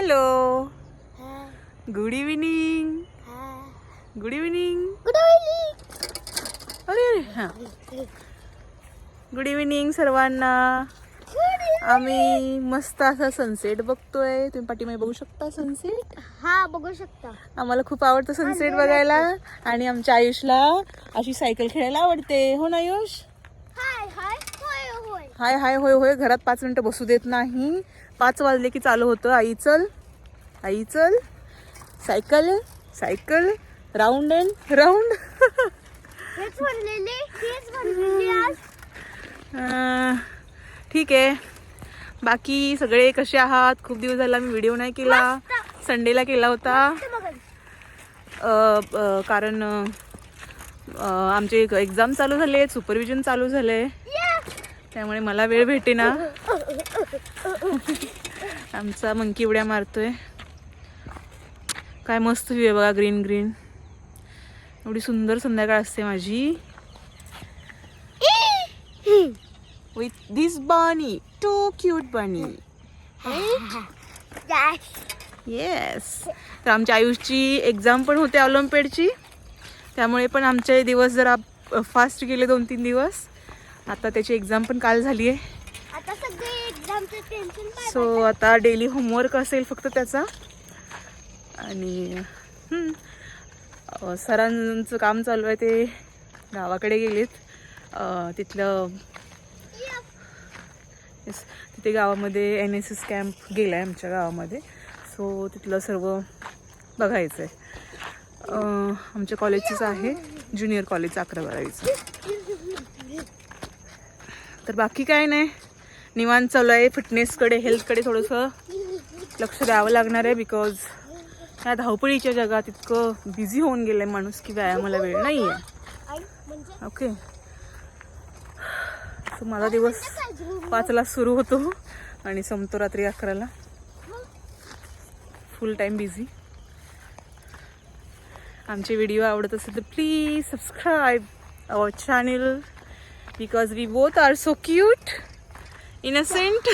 Hello, good evening. Good evening. अरे हां, good evening सर्वांना. आम्ही मस्त असा सनसेट बघतोय. तुम्ही पाठीमागे बघू शकता सनसेट. हा, बघू शकता. आम्हाला खूप आवडतं सनसेट बघायला. आणि आमच्या आयुषला अशी सायकल खेळायला आवडते. हो ना आयुष? हाय हाय होय होय. हाय हाय होय होय. घरात 5 मिनिटं बसू देत नाही. 5 वाजले की चालू होतं. आई चल, आई चल, cycle cycle, round and round. हेच बनलेली आज. ठीक आहे. बाकी सगळे कसे आहात? खूप दिवस झाला मी व्हिडिओ नाही केला. संडेला केला होता. कारण आमचे एक्झाम चालू झाले, सुपरविजन चालू झाले, त्यामुळे मला वेळ भेटेना. आमचा मंकी उड्या मारतोय. काय मस्त व्ह्यू आहे बघा, ग्रीन ग्रीन. एवढी सुंदर संध्याकाळ असते माझी. With this bunny, too cute bunny. Yes. तर आमच्या आयुषची एक्झाम पण होते ऑलिम्पिडची, त्यामुळे पण आमचे दिवस जरा फास्ट गेले 2-3 दिवस. आता त्याची एक्झाम पण काल झाली आहे. आता सगळे एक्झामचे टेन्शन पाहिजे. सो आता डेली होमवर्क असेल फक्त त्याचा. आणि सरांचं काम चालू आहे, ते गावाकडे गेलेत. तिथलं तिथे गावामध्ये NSS कॅम्प गेला आहे आमच्या गावामध्ये. सो तिथलं सर्व बघायचं आहे. आमच्या कॉलेजचंच आहे, ज्युनियर कॉलेज 11वी-12वीचं. तर बाकी काय नाही, निवांत चालू आहे. फिटनेसकडे, हेल्थकडे थोडंसं लक्ष द्यावं लागणार आहे. बिकॉज ह्या धावपळीच्या जगात इतकं बिझी होऊन गेलं आहे माणूस की व्यायामाला वेळ नाही आहे. ओके. सो माझा दिवस 5ला सुरू होतो आणि संपतो रात्री 11ला. Full time busy. आमचे व्हिडिओ आवडत असेल तर please subscribe our channel, because we both are so cute, innocent.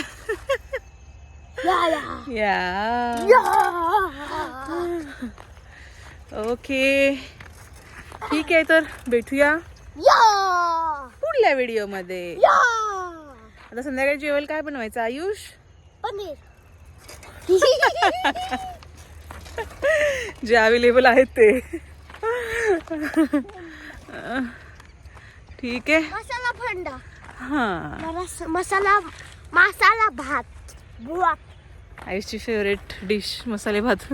Okay, ठीक आहे. तर भेटूया पुढल्या व्हिडिओमध्ये. आता संध्याकाळी जेवायला काय बनवायचं आयुष? पनीर. जे अवेलेबल आहेत ते. ठीक आहे. मसाला फंडा. हा, मसाला भात. आयुषची फेवरेट डिश मसाले भात.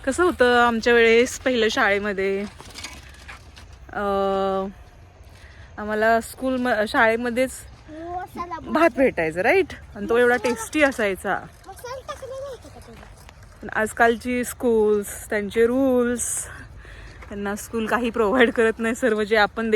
कसं होतं आमच्या वेळेस पहिलं शाळेमध्ये, आम्हाला शाळेमध्येच भात भेटायचा, राईट? आणि तो एवढा टेस्टी असायचा. पण आजकालची स्कूल्स, त्यांचे रूल्स, त्यांना स्कूल काही प्रोव्हाइड करत नाही. सर्व जे आपण